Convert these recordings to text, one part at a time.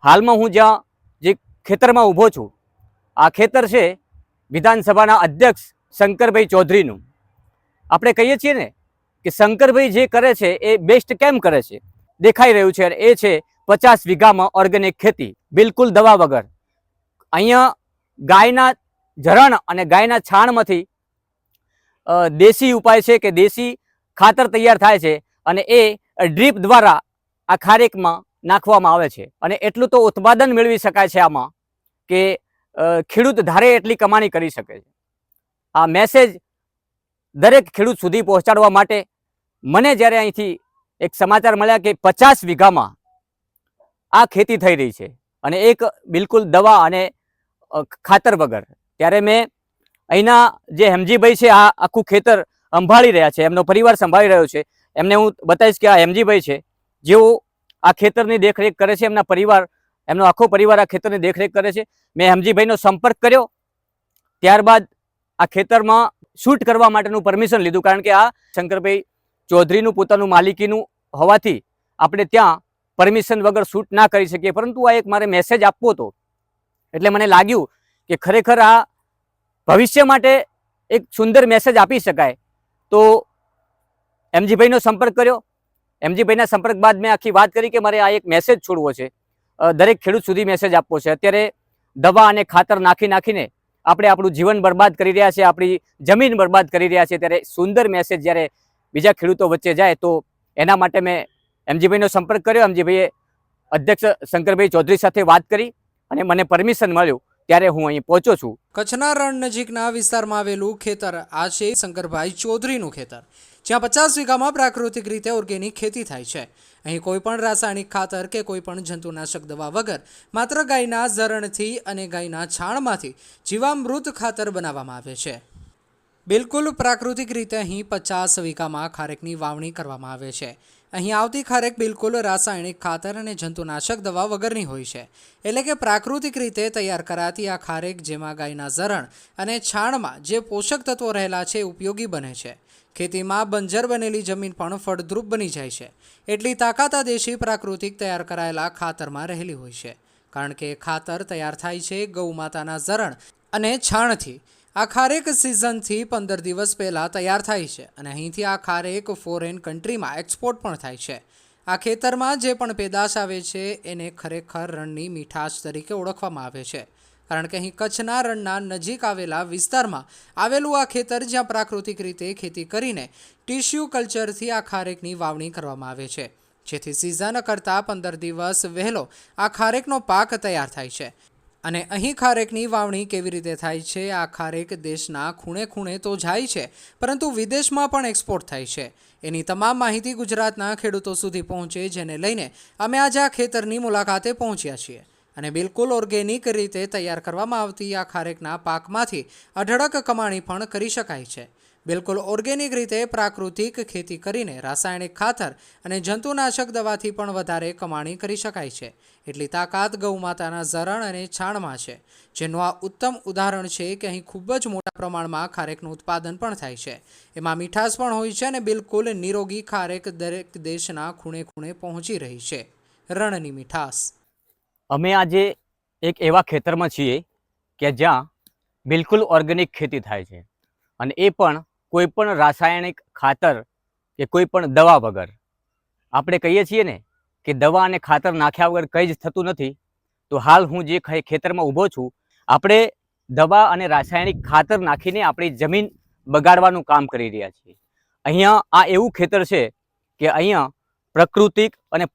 હાલમાં હું જ્યાં જે ખેતરમાં ઊભો છું, આ ખેતર છે વિધાનસભાના અધ્યક્ષ શંકરભાઈ ચૌધરીનું. આપણે કહીએ છીએ ને કે શંકરભાઈ જે કરે છે એ બેસ્ટ કેમ કરે છે, દેખાઈ રહ્યું છે. એ છે 50 વીઘામાં ઓર્ગેનિક ખેતી, બિલકુલ દવા વગર. અહીંયા ગાયના ઝરણ અને ગાયના છાણમાંથી દેશી ઉપાય છે કે દેશી ખાતર તૈયાર થાય છે અને એ ડ્રીપ દ્વારા આ ખારેકમાં નાખવામાં આવે છે. અને એટલું તો ઉત્પાદન મેળવી શકાય છે આમાં કે ખેડૂત ધારે એટલી કમાણી કરી શકે છે. આ મેસેજ દરેક ખેડૂત સુધી પહોંચાડવા માટે મને જ્યારે અહીંથી એક સમાચાર મળ્યા કે 50 વીઘામાં આ ખેતી થઈ રહી છે અને એક બિલકુલ દવા અને ખાતર વગર, ત્યારે મેં અહીંના જે હેમજીભાઈ છે આ આખું ખેતર સંભાળી રહ્યા છે, એમનો પરિવાર સંભાળી રહ્યો છે. એમને હું બતાવીશ કે આ હેમજીભાઈ છે જેઓ આ ખેતરની દેખરેખ કરે છે. એમના પરિવાર, એમનો આખો પરિવાર આ ખેતરની દેખરેખ કરે છે. મેં હેમજીભાઈનો સંપર્ક કર્યો, ત્યારબાદ આ ખેતરમાં શૂટ કરવા માટેનું પરમિશન લીધું, કારણ કે આ શંકરભાઈ ચૌધરીનું પોતાનું માલિકીનું હોવાથી આપણે ત્યાં પરમિશન વગર શૂટ ના કરી શકીએ. પરંતુ આ એક મારે મેસેજ આપવો હતો, એટલે મને લાગ્યું કે ખરેખર આ ભવિષ્ય માટે એક સુંદર મેસેજ આપી શકાય. તો એમજીભાઈનો સંપર્ક કર્યો. એમજીભાઈના સંપર્ક બાદ મેં આખી વાત કરી કે મારે આ એક મેસેજ છોડવો છે, દરેક ખેડૂત સુધી મેસેજ આપવો છે. અત્યારે દવા અને ખાતર નાખીને આપણે આપણું જીવન બરબાદ કરી રહ્યા છીએ, આપણી જમીન બરબાદ કરી રહ્યા છીએ. ત્યારે સુંદર મેસેજ જ્યારે બીજા ખેડૂતો વચ્ચે જાય તો એના માટે મેં એમજીભાઈનો સંપર્ક કર્યો. એમજીભાઈએ અધ્યક્ષ શંકરભાઈ ચૌધરી સાથે વાત કરી અને મને પરમિશન મળ્યું, ત્યારે હું અહીં પહોંચ્યો છું. કચ્છના રણ નજીકના વિસ્તારમાં આવેલું ખેતર આ છે શંકરભાઈ ચૌધરીનું ખેતર, જ્યાં 50 વીઘામાં પ્રાકૃતિક રીતે ઓર્ગેનિક ખેતી થાય છે. અહીં કોઈ પણ રાસાયણિક ખાતર કે કોઈ પણ જંતુનાશક દવા વગર માત્ર ગાયના ઝરણથી અને ગાયના છાણમાંથી જીવામૃત ખાતર બનાવવામાં આવે છે. બિલકુલ પ્રાકૃતિક રીતે અહીં 50 વીઘામાં ખારેકની વાવણી કરવામાં આવે છે. અહીં આવતી ખારેક બિલકુલ રાસાયણિક ખાતર અને જંતુનાશક દવા વગરની હોય છે. એટલે કે પ્રાકૃતિક રીતે તૈયાર કરાતી આ ખારેક, જેમાં ગાયના ઝરણ અને છાણમાં જે પોષક તત્વો રહેલા છે ઉપયોગી બને છે. ખેતીમાં બંજર બનેલી જમીન પણ ફળદ્રુપ બની જાય છે. એટલી તાકાત આ દેશી પ્રાકૃતિક તૈયાર કરાયેલા ખાતરમાં રહેલી હોય છે, કારણ કે ખાતર તૈયાર થાય છે ગૌમાતાના ઝરણ અને છાણથી. આ ખારેક સિઝનથી 15 દિવસ પહેલાં તૈયાર થાય છે અને અહીંથી આ ખારેક ફોરેન કન્ટ્રીમાં એક્સપોર્ટ પણ થાય છે. આ ખેતરમાં જે પણ પેદાશ આવે છે એને ખરેખર રણની મીઠાશ તરીકે ઓળખવામાં આવે છે, કારણ કે અહીં કચ્છના રણના નજીક આવેલા વિસ્તારમાં આવેલું આ ખેતર, જ્યાં પ્રાકૃતિક રીતે ખેતી કરીને ટિશ્યુ કલ્ચરથી આ ખારેકની વાવણી કરવામાં આવે છે, જેથી સિઝન કરતાં 15 દિવસ વહેલો આ ખારેકનો પાક તૈયાર થાય છે. અને અહીં ખારેકની વાવણી કેવી રીતે થાય છે? આ ખારેક દેશના ખૂણે ખૂણે તો જાય છે, પરંતુ વિદેશમાં પણ એક્સપોર્ટ થાય છે. એની તમામ માહિતી ગુજરાતના ખેડૂતો સુધી પહોંચે, જેને લઈને અમે આજે આ ખેતરની મુલાકાતે પહોંચ્યા છીએ. અને બિલકુલ ઓર્ગેનિક રીતે તૈયાર કરવામાં આવતી આ ખારેકના પાકમાંથી અઢળક કમાણી પણ કરી શકાય છે. બિલકુલ ઓર્ગેનિક રીતે પ્રાકૃતિક ખેતી કરીને રાસાયણિક ખાતર અને જંતુનાશક દવાથી પણ વધારે કમાણી કરી શકાય છે. એટલી તાકાત ગૌમાતાના ઝરણ અને છાણમાં છે, જેનું આ ઉત્તમ ઉદાહરણ છે કે અહીં ખૂબ જ મોટા પ્રમાણમાં ખારેકનું ઉત્પાદન પણ થાય છે. એમાં મીઠાશ પણ હોય છે અને બિલકુલ નિરોગી ખારેક દરેક દેશના ખૂણે ખૂણે પહોંચી રહી છે. રણની મીઠાશ. અમે આજે એક એવા ખેતરમાં છીએ કે જ્યાં બિલકુલ ઓર્ગેનિક ખેતી થાય છે, અને એ પણ કોઈ પણ રાસાયણિક ખાતર કે કોઈ પણ દવા વગર. આપણે કહીએ છીએ ને કે દવા અને ખાતર નાખ્યા વગર કંઈ જ થતું નથી. તો હાલ હું જે ખેતરમાં ઊભો છું, આપણે દવા અને રાસાયણિક ખાતર નાખીને આપણી જમીન બગાડવાનું કામ કરી રહ્યા છીએ. અહીંયા આ એવું ખેતર છે કે અહીંયા પ્રાકૃતિક અને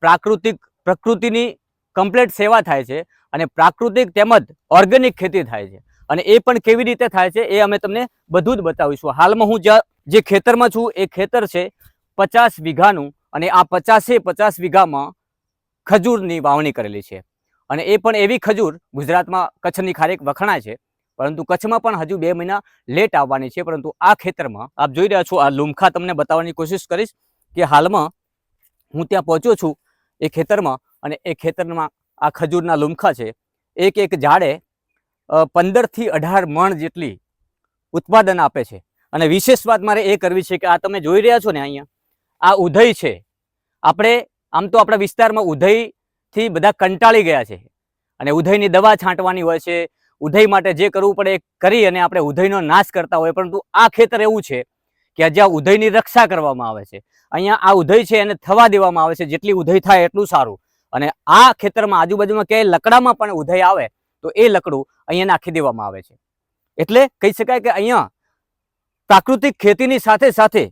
પ્રકૃતિની કમ્પ્લીટ સેવા થાય છે, અને પ્રાકૃતિક તેમજ ઓર્ગેનિક ખેતી થાય છે. અને એ પણ કેવી રીતે થાય છે એ અમે તમને બધું જ બતાવીશું. હાલમાં હું જે ખેતરમાં છું એ ખેતર છે 50 વીઘાનું, અને આ 50 વીઘામાં ખજૂરની વાવણી કરેલી છે. અને એ પણ એવી ખજૂર, ગુજરાતમાં કચ્છની ખારેક વખણાય છે, પરંતુ કચ્છમાં પણ હજુ 2 મહિના લેટ આવવાની છે. પરંતુ આ ખેતરમાં આપ જોઈ રહ્યા છો, આ લુમખા તમને બતાવવાની કોશિશ કરીશ કે હાલમાં હું ત્યાં પહોંચ્યો છું એ ખેતરમાં, અને એ ખેતરમાં આ ખજૂરના લુમખા છે. એક ઝાડે 15 થી 18 મણ જેટલી ઉત્પાદન આપે છે. અને વિશેષ વાત મારે એ કરવી છે કે આ તમે જોઈ રહ્યા છો ને, અહીંયા આ ઉધઈ છે. આપણે આમ તો આપણા વિસ્તારમાં ઉધઈથી બધા કંટાળી ગયા છે, અને ઉધઈની દવા છાંટવાની હોય છે, ઉધઈ માટે જે કરવું પડે એ કરી અને આપણે ઉધઈનો નાશ કરતા હોય. પરંતુ આ ખેતર એવું છે કે જ્યાં ઉધઈની રક્ષા કરવામાં આવે છે. અહીંયા આ ઉધઈ છે એને થવા દેવામાં આવે છે, જેટલી ઉધઈ થાય એટલું સારું. અને આ ખેતરમાં આજુબાજુમાં ક્યાંય લકડામાં પણ ઉધઈ આવે તો એ લકડું અહીંયા નાખી દેવામાં આવે છે. એટલે કહી શકાય કે અહીંયા પ્રાકૃતિક ખેતીની સાથે સાથે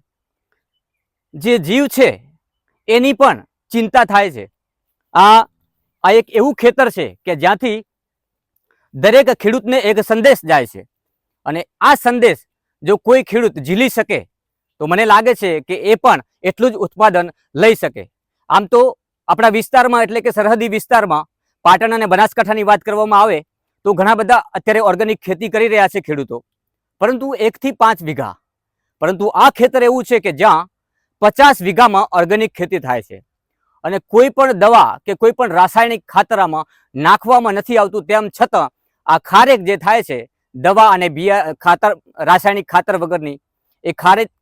જે જીવ છે એની પણ ચિંતા થાય છે. આ એક એવું ખેતર છે કે જ્યાંથી દરેક ખેડૂતને એક સંદેશ જાય છે, અને આ સંદેશ જો કોઈ ખેડૂત ઝીલી શકે તો મને લાગે છે કે એ પણ એટલું જ ઉત્પાદન લઈ શકે. આમ તો આપણા વિસ્તારમાં એટલે કે સરહદી વિસ્તારમાં પાટણ અને બનાસકાંઠાની વાત કરવામાં આવે તો ઘણા બધા અત્યારે ઓર્ગેનિક ખેતી કરી રહ્યા છે ખેડૂતો, પરંતુ 1 થી 5 વીઘા. પરંતુ આ ખેતર એવું છે કે જ્યાં 50 વીઘામાં ઓર્ગેનિક ખેતી થાય છે, અને કોઈ પણ દવા કે કોઈ પણ રાસાયણિક ખાતરમાં નાખવામાં નથી આવતું. તેમ છતાં આ ખારેક જે થાય છે દવા અને બિયા ખાતર રાસાયણિક ખાતર વગરની, એ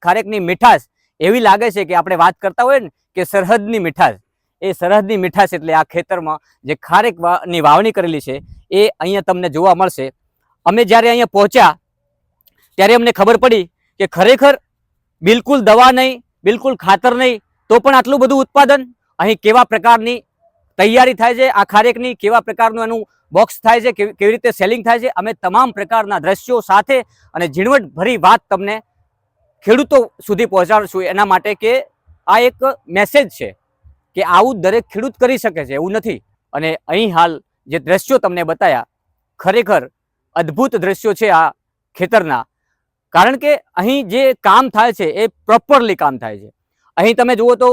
ખારેકની મીઠાશ એવી લાગે છે કે આપણે વાત કરતા હોય ને કે સરહદની મીઠાશ, એ સરહદની મીઠાશ એટલે આ ખેતરમાં જે ખારેકની વાવણી કરેલી છે એ અહીંયા તમને જોવા મળશે. અમે જ્યારે અહીંયા પહોંચ્યા ત્યારે અમને ખબર પડી કે ખરેખર બિલકુલ દવા નહીં, બિલકુલ ખાતર નહીં, તો પણ આટલું બધું ઉત્પાદન. અહીં કેવા પ્રકારની તૈયારી થાય છે આ ખારેકની, કેવા પ્રકારનું એનું બોક્સ થાય છે, કેવી રીતે સેલિંગ થાય છે, અમે તમામ પ્રકારના દ્રશ્યો સાથે અને ઝીણવટભરી વાત તમને ખેડૂતો સુધી પહોંચાડશું. એના માટે કે આ એક મેસેજ છે કે આવું દરેક ખેડૂત કરી શકે છે, એવું નથી. અને અહીં હાલ જે દ્રશ્યો તમને બતાવ્યા ખરેખર અદ્ભુત દ્રશ્યો છે આ ખેતરના, કારણ કે અહીં જે કામ થાય છે એ પ્રોપરલી કામ થાય છે. અહીં તમે જુઓ તો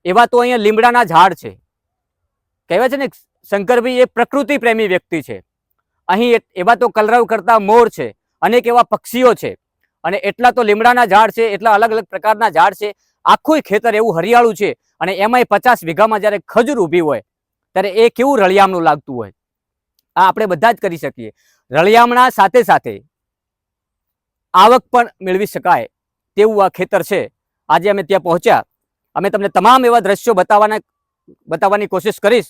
એવા તો અહીંયા લીમડાના ઝાડ છે. કહેવાય છે ને શંકરભાઈ એ પ્રકૃતિ પ્રેમી વ્યક્તિ છે. અહીં એવા તો કલરવ કરતા મોર છે, અનેક એવા પક્ષીઓ છે, અને એટલા તો લીમડાના ઝાડ છે, એટલા અલગ અલગ પ્રકારના ઝાડ છે. આખું ખેતર એવું હરિયાળું છે, અને એમાંય 50 વીઘામાં જ્યારે ખજૂર ઊભી હોય ત્યારે એ કેવું રળિયામણું લાગતું હોય. આ આપણે બધા જ કરી શકીએ. રળિયામણા સાથે સાથે આવક પણ મેળવી શકાય તેવું આ ખેતર છે. આજે અમે ત્યાં પહોંચ્યા, અમે તમને તમામ એવા દ્રશ્યો બતાવવાની કોશિશ કરીશ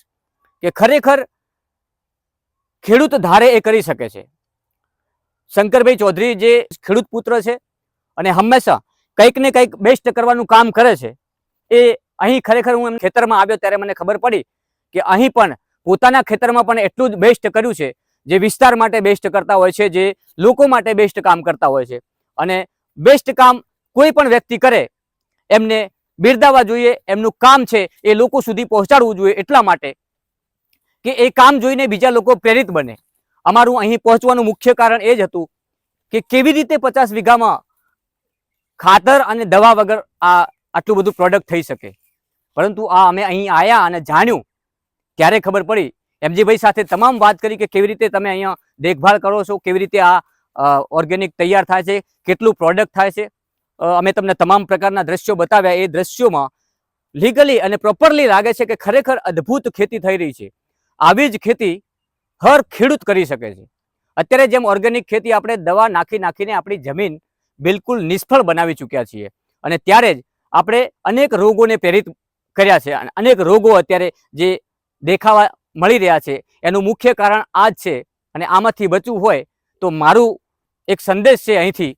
કે ખરેખર ખેડૂત ધારે એ કરી શકે છે. શંકરભાઈ ચૌધરી જે ખેડૂત પુત્ર છે અને હંમેશા કંઈક ને કંઈક બેસ્ટ કરવાનું કામ કરે છે, એ અહીં ખરેખર હું એમ ખેતરમાં આવ્યો ત્યારે મને ખબર પડી કે અહીં પણ પોતાના ખેતરમાં પણ એટલું જ બેસ્ટ કર્યું છે, જે વિસ્તાર માટે બેસ્ટ કરતા હોય છે, જે લોકો માટે બેસ્ટ કામ કરતા હોય છે. અને બેસ્ટ કામ કોઈ પણ વ્યક્તિ કરે એમને બિરદાવવા જોઈએ. એમનું કામ છે એ લોકો સુધી પહોંચાડવું જોઈએ, એટલા માટે કે એ કામ જોઈને બીજા લોકો પ્રેરિત બને. અમારું અહીં પહોંચવાનું મુખ્ય કારણ એ જ હતું કે કેવી રીતે 50 વીઘામાં ખાતર અને દવા વગર આટલું બધું પ્રોડક્ટ થઈ શકે. પરંતુ અમે અહીં આવ્યા અને જાણ્યું ત્યારે ખબર પડી. એમજીભાઈ સાથે તમામ વાત કરી કે કેવી રીતે તમે અહીંયા દેખભાળ કરો છો, કેવી રીતે આ ઓર્ગેનિક તૈયાર થાય છે, કેટલું પ્રોડક્ટ થાય છે. અમે તમને તમામ પ્રકારના દ્રશ્યો બતાવ્યા. એ દ્રશ્યોમાં લીગલી અને પ્રોપરલી લાગે છે કે ખરેખર અદ્ભુત ખેતી થઈ રહી છે. આવી જ ખેતી હર ખેડૂત કરી શકે છે. અત્યારે જેમ ઓર્ગેનિક ખેતી આપણે દવા નાખીને આપણી જમીન બિલકુલ નિષ્ફળ બનાવી ચૂક્યા છીએ, અને ત્યારે જ આપણે અનેક રોગોને પ્રેરિત કર્યા છે. અને અનેક રોગો અત્યારે જે દેખાવા મળી રહ્યા છે એનું મુખ્ય કારણ આ જ છે. અને આમાંથી બચવું હોય તો મારું એક સંદેશ છે અહીંથી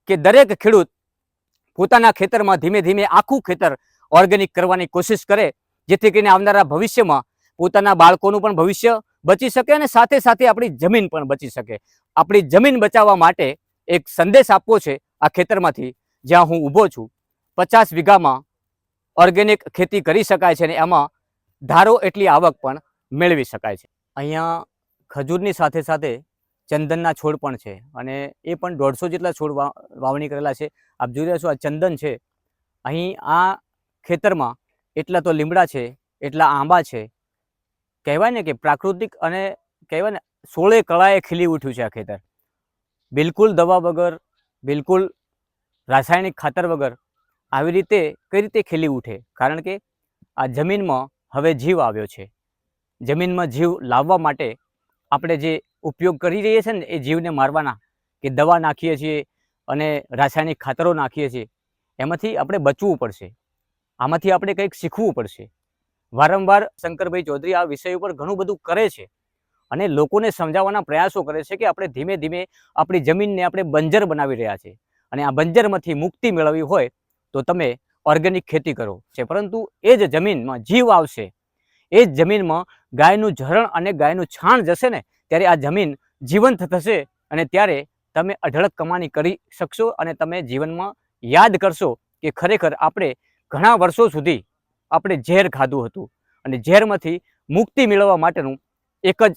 કે દરેક ખેડૂત પોતાના ખેતરમાં ધીમે ધીમે આખું ખેતર ઓર્ગેનિક કરવાની કોશિશ કરે, જેથી કરીને આવનારા ભવિષ્યમાં પોતાના બાળકોનું પણ ભવિષ્ય બચી શકે અને સાથે સાથે આપણી જમીન પણ બચી શકે. આપણી જમીન બચાવવા માટે એક સંદેશ આપવો છે આ ખેતરમાંથી જ્યાં હું ઊભો છું. 50 વીઘામાં ઓર્ગેનિક ખેતી કરી શકાય છે, અને એમાં ધારો એટલી આવક પણ મેળવી શકાય છે. અહીંયા ખજૂરની સાથે સાથે ચંદનના છોડ પણ છે, અને એ પણ 150 જેટલા છોડ વાવણી કરેલા છે. આપ જોઈ રહ્યા છો આ ચંદન છે. અહીં આ ખેતરમાં એટલા તો લીમડા છે, એટલા આંબા છે. કહેવાય ને કે પ્રાકૃતિક અને કહેવાય ને 16 કળાએ ખીલી ઉઠ્યું છે આ ખેતર. બિલકુલ દવા વગર, બિલકુલ રાસાયણિક ખાતર વગર આવી રીતે કઈ રીતે ખીલી ઉઠે? કારણ કે આ જમીનમાં હવે જીવ આવ્યો છે. જમીનમાં જીવ લાવવા માટે આપણે જે ઉપયોગ કરી રહીએ છીએ ને એ જીવને મારવાના, કે દવા નાખીએ છીએ અને રાસાયણિક ખાતરો નાખીએ છીએ, એમાંથી આપણે બચવું પડશે. આમાંથી આપણે કંઈક શીખવું પડશે. વારંવાર શંકરભાઈ ચૌધરી આ વિષય ઉપર ઘણું બધું કરે છે, અને લોકોને સમજાવવાના પ્રયાસો કરે છે કે આપણે ધીમે ધીમે આપણી જમીનને આપણે બંજર બનાવી રહ્યા છે અને આ બંજરમાંથી મુક્તિ મેળવવી હોય તો તમે ઓર્ગેનિક ખેતી કરો છે. પરંતુ એ જ જમીનમાં જીવ આવશે, એ જ જમીનમાં ગાયનું ઝરણ અને ગાયનું છાણ જશે ને ત્યારે આ જમીન જીવંત થશે અને ત્યારે તમે અઢળક કમાણી કરી શકશો અને તમે જીવનમાં યાદ કરશો કે ખરેખર આપણે ઘણા વર્ષો સુધી આપણે ઝેર ખાધું હતું અને ઝેરમાંથી મુક્તિ મેળવવા માટેનું એક જ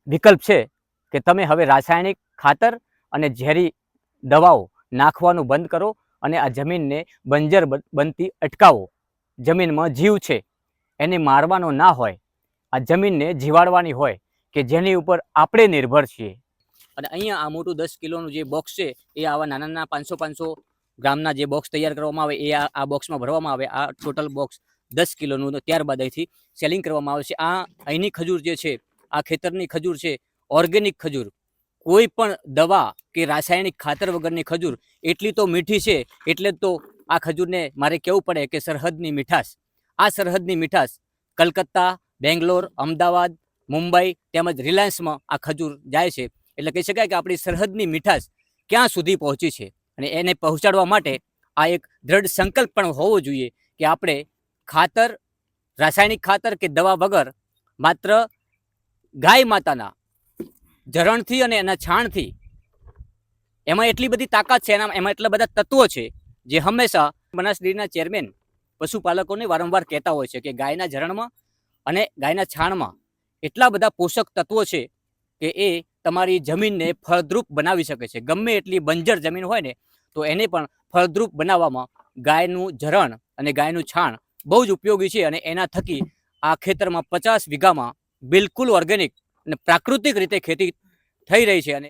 વિકલ્પ છે કે તમે હવે રાસાયણિક ખાતર અને ઝેરી દવાઓ નાખવાનું બંધ કરો અને આ જમીનને બંજર બનતી અટકાવો. જમીનમાં જીવ છે એને મારવાનો ના હોય, આ જમીનને જીવાડવાની હોય કે જેની ઉપર આપણે નિર્ભર છીએ. અને અહીંયા આ મોટું 10 કિલોનું જે બોક્સ છે એ આવા નાના નાના 500 ગ્રામના જે બોક્સ તૈયાર કરવામાં આવે એ આ બોક્સમાં ભરવામાં આવે. આ ટોટલ બોક્સ 10 કિલોનું, ત્યારબાદ અહીંથી સેલિંગ કરવામાં આવે છે. આ અહીંની ખજૂર જે છે, આ ખેતરની ખજૂર છે, ઓર્ગેનિક ખજૂર, કોઈ પણ દવા કે રાસાયણિક ખાતર વગરની ખજૂર એટલી તો મીઠી છે. એટલે તો આ ખજૂરને મારે કહેવું પડે કે સરહદની મીઠાશ. આ સરહદની મીઠાશ કલકત્તા, બેંગ્લોર, અમદાવાદ, મુંબઈ તેમજ રિલાયન્સમાં આ ખજૂર જાય છે. એટલે કહી શકાય કે આપણી સરહદની મીઠાશ ક્યાં સુધી પહોંચી છે અને એને પહોંચાડવા માટે આ એક દ્રઢ સંકલ્પ પણ હોવો જોઈએ કે આપણે ખાતર, રાસાયણિક ખાતર કે દવા વગર માત્ર ગાય માતાના ઝરણથી અને એના છાણથી, એમાં એટલી બધી તાકાત છે, એમાં એટલા બધા તત્વો છે જે હંમેશા બનાસ ડેરીના ચેરમેન પશુપાલકોને વારંવાર કહેતા હોય છે કે ગાયના ઝરણમાં અને ગાયના છાણમાં એટલા બધા પોષક તત્વો છે કે એ તમારી જમીનને ફળદ્રુપ બનાવી શકે છે. ગમે એટલી બંજર જમીન હોય ને તો એને પણ ફળદ્રુપ બનાવવામાં ગાયનું ઝરણ અને ગાયનું છાણ બહુ જ ઉપયોગી છે. અને એના થકી આ ખેતરમાં 50 વીઘામાં બિલકુલ ઓર્ગેનિક અને પ્રાકૃતિક રીતે ખેતી થઈ રહી છે. અને